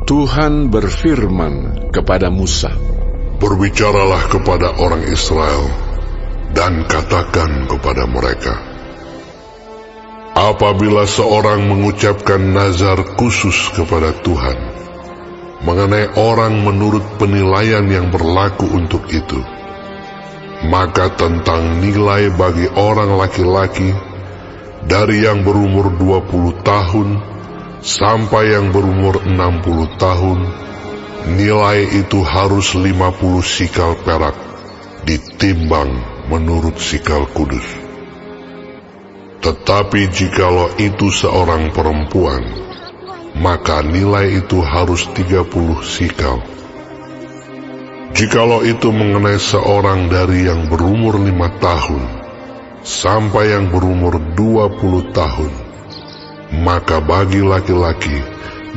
Tuhan berfirman kepada Musa, "Berbicaralah kepada orang Israel, dan katakan kepada mereka, apabila seorang mengucapkan nazar khusus kepada Tuhan, mengenai orang menurut penilaian yang berlaku untuk itu, maka tentang nilai bagi orang laki-laki, dari yang berumur 20 tahun, sampai yang berumur 60 tahun, nilai itu harus 50 sikal perak, ditimbang menurut sikal kudus. Tetapi jikalau itu seorang perempuan, maka nilai itu harus 30 sikal. Jikalau itu mengenai seorang dari yang berumur 5 tahun, sampai yang berumur 20 tahun, maka bagi laki-laki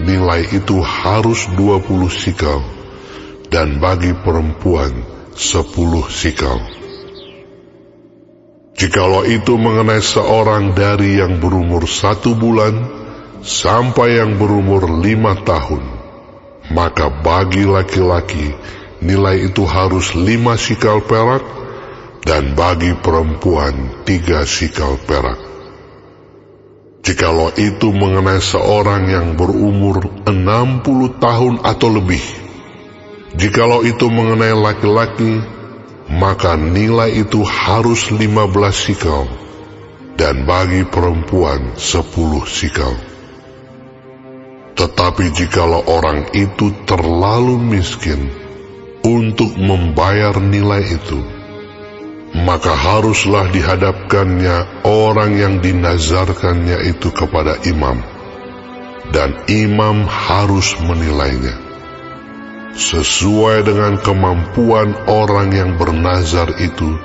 nilai itu harus 20 sikal, dan bagi perempuan 10 sikal. Jikalau itu mengenai seorang dari yang berumur 1 bulan sampai yang berumur 5 tahun, maka bagi laki-laki nilai itu harus 5 sikal perak, dan bagi perempuan 3 sikal perak. Jikalau itu mengenai seorang yang berumur 60 tahun atau lebih, jikalau itu mengenai laki-laki, maka nilai itu harus 15 sikal, dan bagi perempuan 10 sikal. Tetapi jikalau orang itu terlalu miskin untuk membayar nilai itu, maka haruslah dihadapkannya orang yang dinazarkannya itu kepada imam, dan imam harus menilainya sesuai dengan kemampuan orang yang bernazar itu.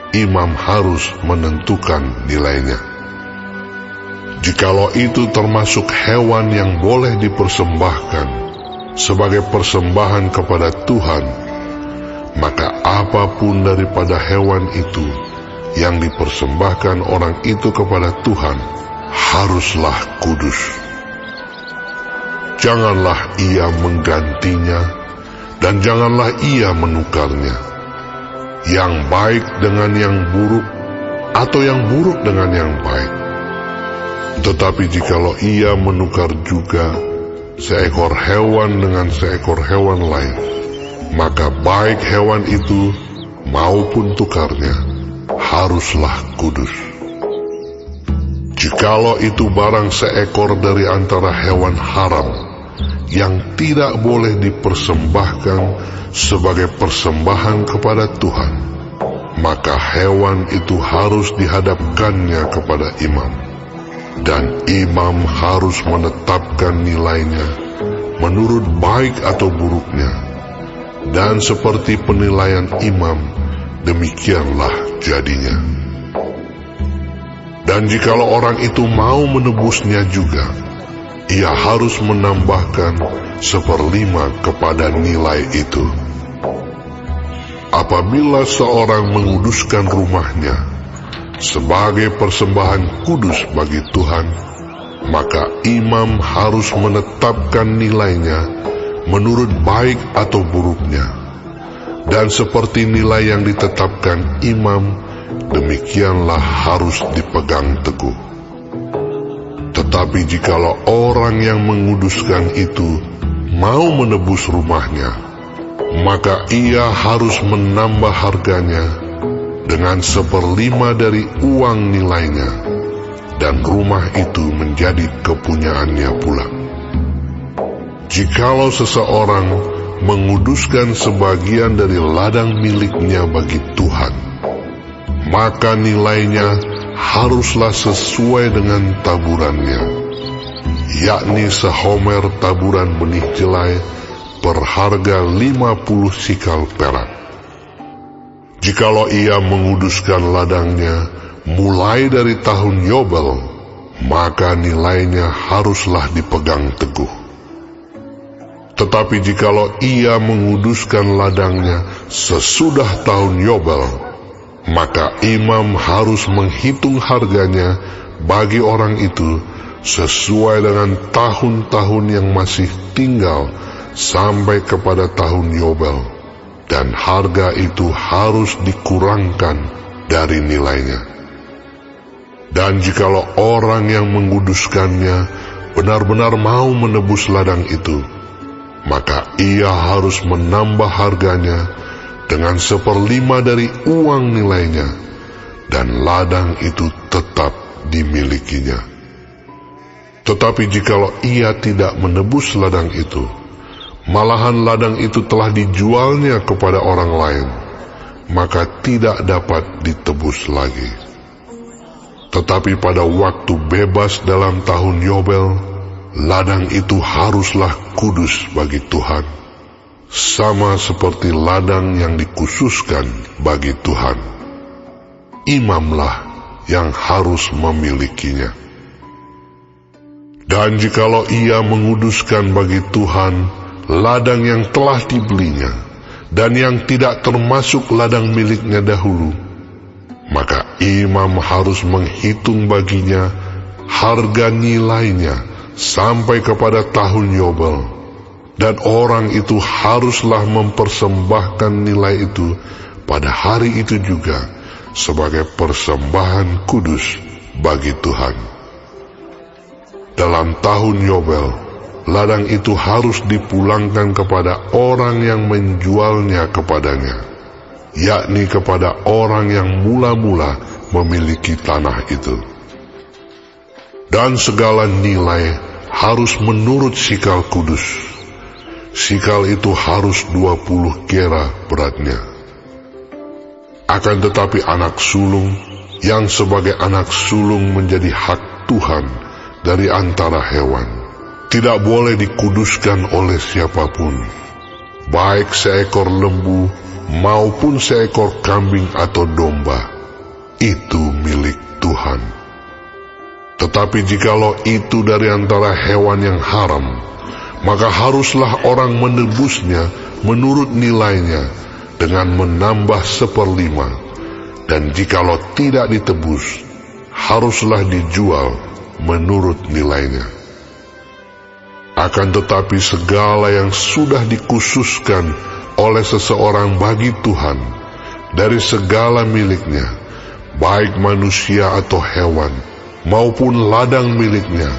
Imam harus menentukan nilainya. Jikalau itu termasuk hewan yang boleh dipersembahkan sebagai persembahan kepada Tuhan, maka apapun daripada hewan itu yang dipersembahkan orang itu kepada Tuhan haruslah kudus. Janganlah ia menggantinya, dan janganlah ia menukarnya, yang baik dengan yang buruk, atau yang buruk dengan yang baik. Tetapi jikalau ia menukar juga seekor hewan dengan seekor hewan lain, maka baik hewan itu maupun tukarnya haruslah kudus. Jikalau itu barang seekor dari antara hewan haram yang tidak boleh dipersembahkan sebagai persembahan kepada Tuhan, maka hewan itu harus dihadapkannya kepada imam, dan imam harus menetapkan nilainya menurut baik atau buruknya. Dan seperti penilaian imam, demikianlah jadinya. Dan jikalau orang itu mau menebusnya juga, ia harus menambahkan 1/5 kepada nilai itu. Apabila seorang menguduskan rumahnya sebagai persembahan kudus bagi Tuhan, maka imam harus menetapkan nilainya menurut baik atau buruknya. Dan seperti nilai yang ditetapkan imam, demikianlah harus dipegang teguh. Tetapi jikalau orang yang menguduskan itu mau menebus rumahnya, maka ia harus menambah harganya dengan 1/5 dari uang nilainya, dan rumah itu menjadi kepunyaannya pula. Jikalau seseorang menguduskan sebagian dari ladang miliknya bagi Tuhan, maka nilainya haruslah sesuai dengan taburannya, yakni sehomer taburan benih jelai berharga 50 sikal perak. Jikalau ia menguduskan ladangnya mulai dari tahun Yobel, maka nilainya haruslah dipegang teguh. Tetapi jikalau ia menguduskan ladangnya sesudah tahun Yobel, maka imam harus menghitung harganya bagi orang itu sesuai dengan tahun-tahun yang masih tinggal sampai kepada tahun Yobel, dan harga itu harus dikurangkan dari nilainya. Dan jikalau orang yang menguduskannya benar-benar mau menebus ladang itu, maka ia harus menambah harganya dengan 1/5 dari uang nilainya, dan ladang itu tetap dimilikinya. Tetapi jikalau ia tidak menebus ladang itu, malahan ladang itu telah dijualnya kepada orang lain, maka tidak dapat ditebus lagi. Tetapi pada waktu bebas dalam tahun Yobel, ladang itu haruslah kudus bagi Tuhan, sama seperti ladang yang dikhususkan bagi Tuhan. Imamlah yang harus memilikinya. Dan jikalau ia menguduskan bagi Tuhan ladang yang telah dibelinya, dan yang tidak termasuk ladang miliknya dahulu, maka imam harus menghitung baginya harga nilainya sampai kepada tahun Yobel, dan orang itu haruslah mempersembahkan nilai itu pada hari itu juga sebagai persembahan kudus bagi Tuhan. Dalam tahun Yobel, ladang itu harus dipulangkan kepada orang yang menjualnya kepadanya, yakni kepada orang yang mula-mula memiliki tanah itu. Dan segala nilai harus menurut sikal kudus. Sikal itu harus 20 gera beratnya. Akan tetapi anak sulung yang sebagai anak sulung menjadi hak Tuhan dari antara hewan, tidak boleh dikuduskan oleh siapapun, baik seekor lembu maupun seekor kambing atau domba, itu milik Tuhan. Tetapi jikalau itu dari antara hewan yang haram, maka haruslah orang menebusnya menurut nilainya dengan menambah 1/5, dan jikalau tidak ditebus, haruslah dijual menurut nilainya. Akan tetapi segala yang sudah dikhususkan oleh seseorang bagi Tuhan dari segala miliknya, baik manusia atau hewan, maupun ladang miliknya,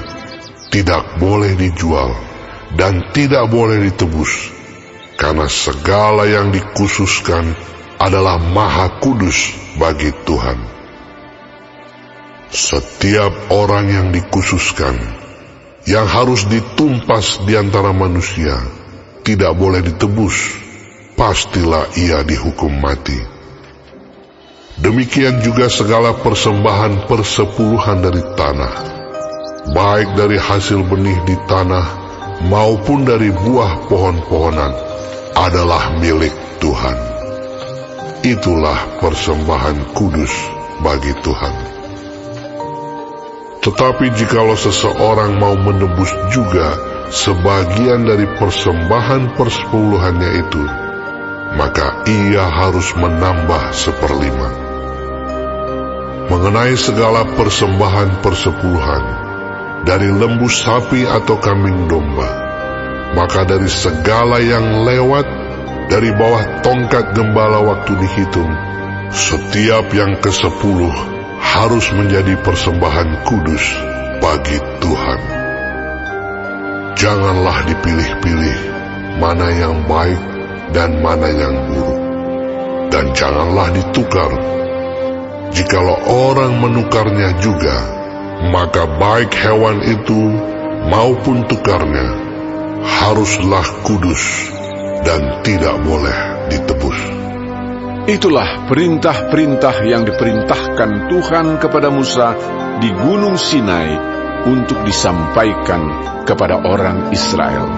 tidak boleh dijual dan tidak boleh ditebus, karena segala yang dikhususkan adalah maha kudus bagi Tuhan. Setiap orang yang dikhususkan, yang harus ditumpas di antara manusia, tidak boleh ditebus, pastilah ia dihukum mati. Demikian juga segala persembahan persepuluhan dari tanah, baik dari hasil benih di tanah maupun dari buah pohon-pohonan, adalah milik Tuhan. Itulah persembahan kudus bagi Tuhan. Tetapi jikalau seseorang mau menebus juga sebagian dari persembahan persepuluhannya itu, maka ia harus menambah 1/5. Mengenai segala persembahan persepuluhan, dari lembu sapi atau kambing domba, maka dari segala yang lewat dari bawah tongkat gembala waktu dihitung, setiap yang ke-10 harus menjadi persembahan kudus bagi Tuhan. Janganlah dipilih-pilih mana yang baik dan mana yang buruk, dan janganlah ditukar. Jikalau orang menukarnya juga, maka baik hewan itu maupun tukarnya haruslah kudus dan tidak boleh ditebus. Itulah perintah-perintah yang diperintahkan Tuhan kepada Musa di Gunung Sinai untuk disampaikan kepada orang Israel.